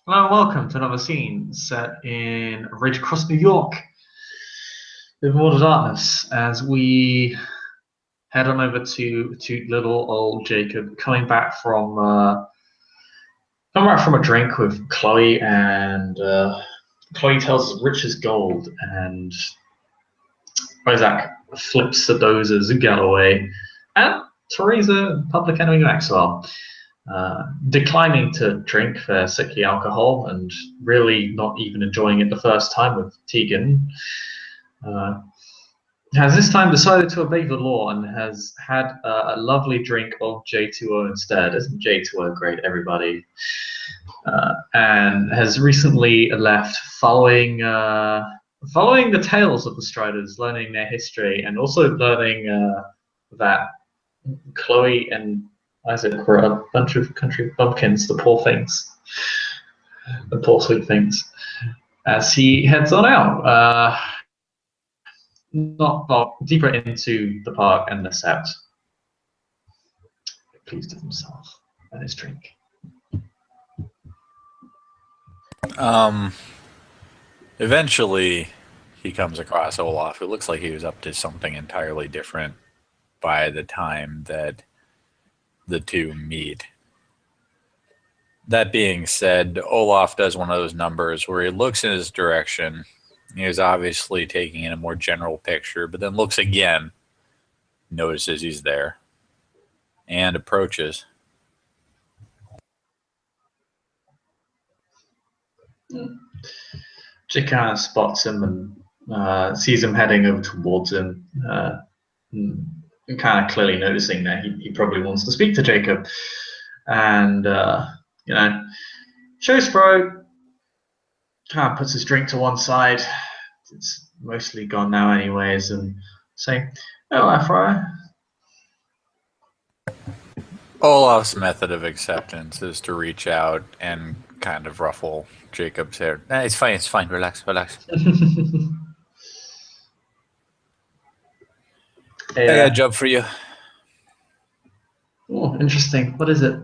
Hello and welcome to another scene set in Ridge Cross, New York, with more darkness as we head on over to little old Jacob, coming back from a drink with Chloe, and Chloe tells us rich as gold, and Isaac flips the dozers Galloway, and Teresa, Public Enemy Maxwell. Declining to drink their sickly alcohol and really not even enjoying it the first time with Tegan, has this time decided to obey the law and has had a lovely drink of J2O instead. Isn't J2O great, everybody? And has recently left following the tales of the Striders, learning their history, and also learning that Chloe and Isaac were a bunch of country bumpkins, the poor things, the poor sweet things. As he heads on out, not deeper into the park and the set, pleased with himself and his drink. Eventually, he comes across Olaf, who looks like he was up to something entirely different by the time that the two meet. That being said, Olaf does one of those numbers where he looks in his direction. He is obviously taking in a more general picture, but then looks again, notices he's there, and approaches. Jake kind of spots him and sees him heading over towards him, and kind of clearly noticing that he probably wants to speak to Jacob. And, shows throat, kind of puts his drink to one side. It's mostly gone now anyways, and saying, "Oh, Afro." Olaf's method of acceptance is to reach out and kind of ruffle Jacob's hair. Nah, it's fine, relax. I got a job for you. Oh, interesting. What is it?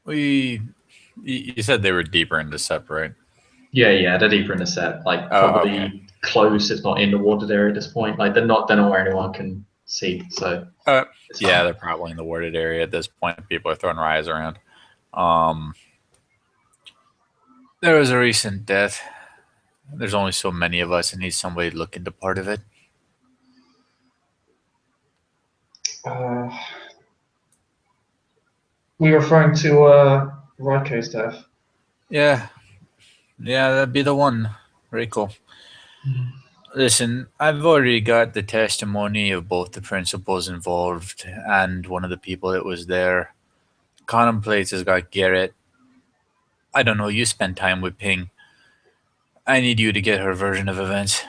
You said they were deeper into SEP, right? Yeah, they're deeper in the set, like probably close, if not in the watered area at this point. Like they're not where anyone can see. So yeah, they're probably in the warded area at this point. People are throwing rise around. There was a recent death. There's only so many of us, and need somebody to look into part of it. We referring to Reiko's death. Yeah, that'd be the one, Reiko. Listen, I've already got the testimony of both the principals involved and one of the people that was there. Contemplates has got Garrett. I don't know, you spend time with Ping. I need you to get her version of events.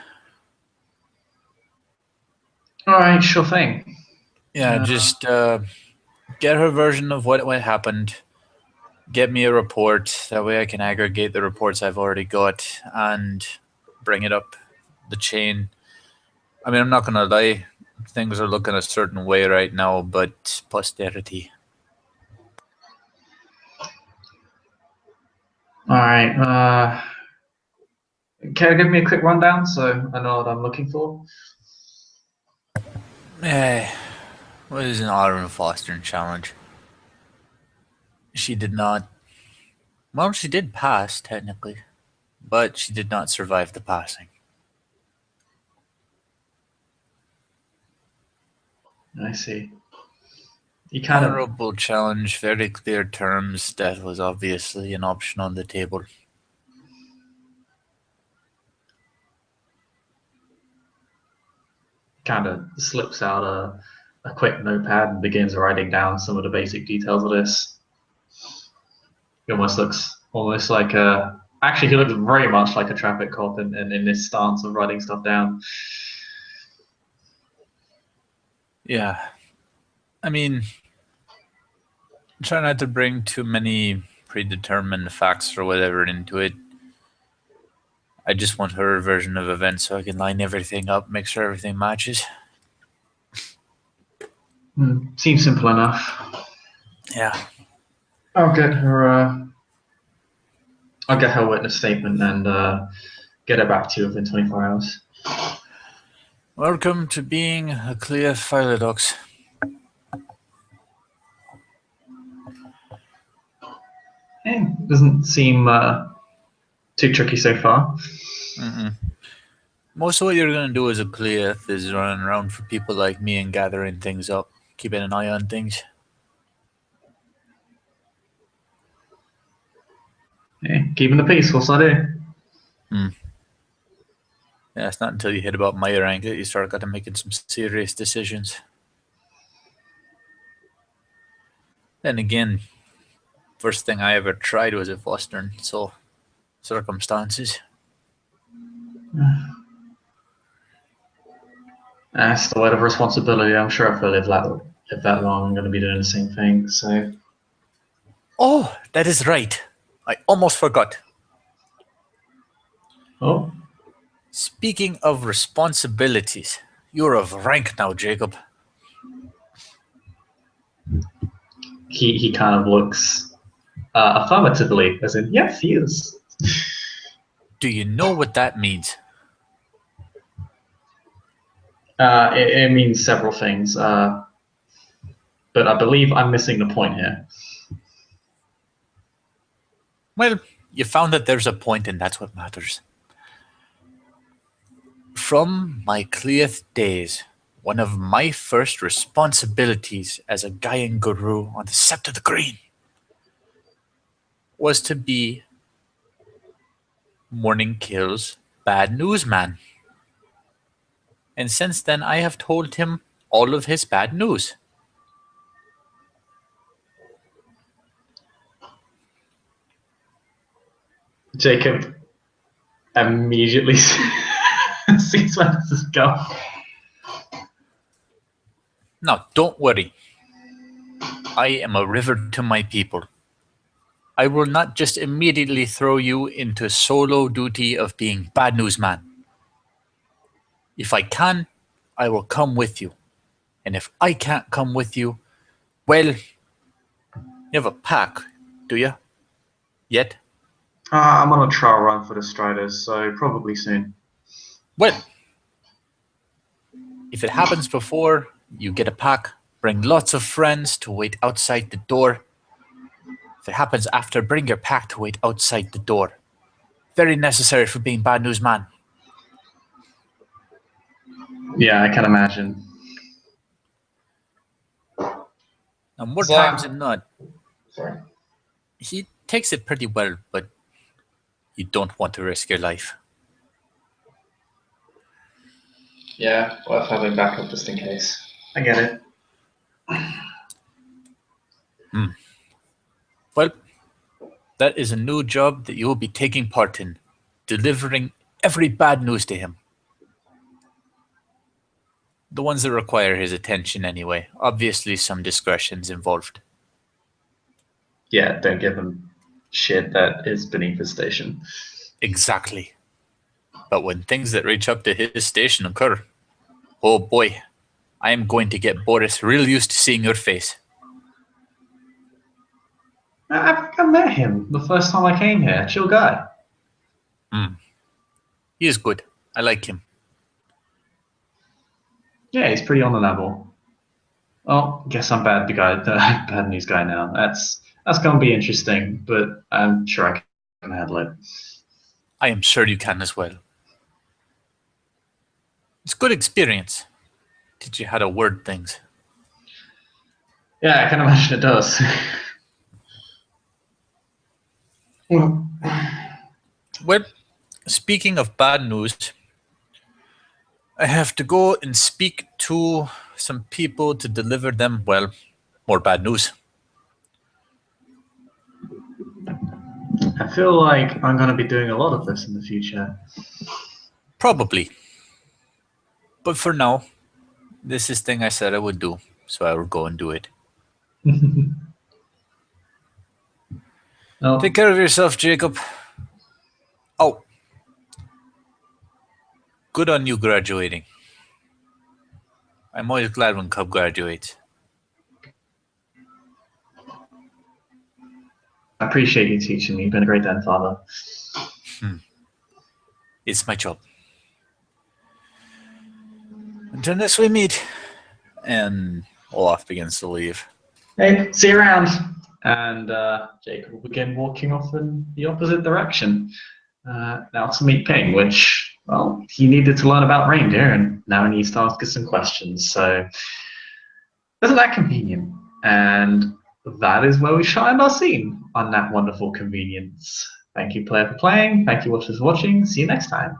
All right, sure thing. Yeah, just get her version of what happened. Get me a report. That way I can aggregate the reports I've already got and bring it up the chain. I mean, I'm not going to lie. Things are looking a certain way right now, but posterity. All right. Can you give me a quick rundown so I know what I'm looking for? What is an Autumn Fostering challenge? She did not. Well, she did pass, technically, but she did not survive the passing. I see. Honorable challenge, very clear terms. Death was obviously an option on the table. Kind of slips out a quick notepad and begins writing down some of the basic details of this. He almost looks like actually he looks very much like a traffic cop in this stance of writing stuff down. Yeah. I mean, try not to bring too many predetermined facts or whatever into it. I just want her version of events so I can line everything up, make sure everything matches. Seems simple enough. Yeah. I'll get her I'll get her witness statement and get it back to you within 24 hours. Welcome to being a clear Philodox. Hey, doesn't seem too tricky so far. Most of what you're going to do as a Cleath is running around for people like me and gathering things up, keeping an eye on things. Hey, keeping the peace, what's that do? Yeah, it's not until you hit about my rank that you start got to making some serious decisions. Then again, first thing I ever tried was a Western, so circumstances. That's the weight of responsibility. I'm sure if I live that long, I'm going to be doing the same thing. So. Oh, that is right. I almost forgot. Oh. Speaking of responsibilities, you're of rank now, Jacob. He kind of looks affirmatively, as in, yes, he is. Do you know what that means? It means several things, but I believe I'm missing the point here. Well, you found that there's a point, and that's what matters. From my Cleath days, one of my first responsibilities as a Gaian guru on the Sept of the Green was to be Morning Kill's bad news man. And since then, I have told him all of his bad news. Jacob immediately sees where this is going. Now, don't worry. I am a river to my people. I will not just immediately throw you into solo duty of being bad news man. If I can, I will come with you. And if I can't come with you, well, you have a pack, do you? Yet? I'm on a trial run for the Striders, so probably soon. Well, if it happens before you get a pack, bring lots of friends to wait outside the door. If it happens after, bring your pack to wait outside the door. Very necessary for being bad news man. Yeah, I can imagine. Now, more times than not, sorry. he takes it pretty well, but you don't want to risk your life. Yeah, worth having backup just in case. I get it. Well, that is a new job that you will be taking part in, delivering every bad news to him. The ones that require his attention anyway. Obviously, some discretion's involved. Yeah, don't give him shit that is beneath his station. Exactly. But when things that reach up to his station occur, oh boy, I am going to get Boris real used to seeing your face. I think I met him the first time I came here. Chill guy. He is good. I like him. Yeah, he's pretty on the level. Well, guess I'm bad news guy now. That's gonna be interesting, but I'm sure I can handle it. I am sure you can as well. It's good experience. Teach you how to word things. Yeah, I can imagine it does. Well, speaking of bad news, I have to go and speak to some people to deliver them, well, more bad news. I feel like I'm gonna be doing a lot of this in the future. Probably. But for now, this is thing I said I would do, so I will go and do it. No. Take care of yourself, Jacob. Oh. Good on you graduating. I'm always glad when Cub graduates. I appreciate you teaching me. You've been a great den father. It's my job. Until next we meet. And Olaf begins to leave. Hey, see you around. And Jacob will begin walking off in the opposite direction. Now to meet Ping, which, well, he needed to learn about reindeer, and now he needs to ask us some questions. So, isn't that convenient? And that is where we shall end our scene on that wonderful convenience. Thank you, player, for playing. Thank you, watchers, for watching. See you next time.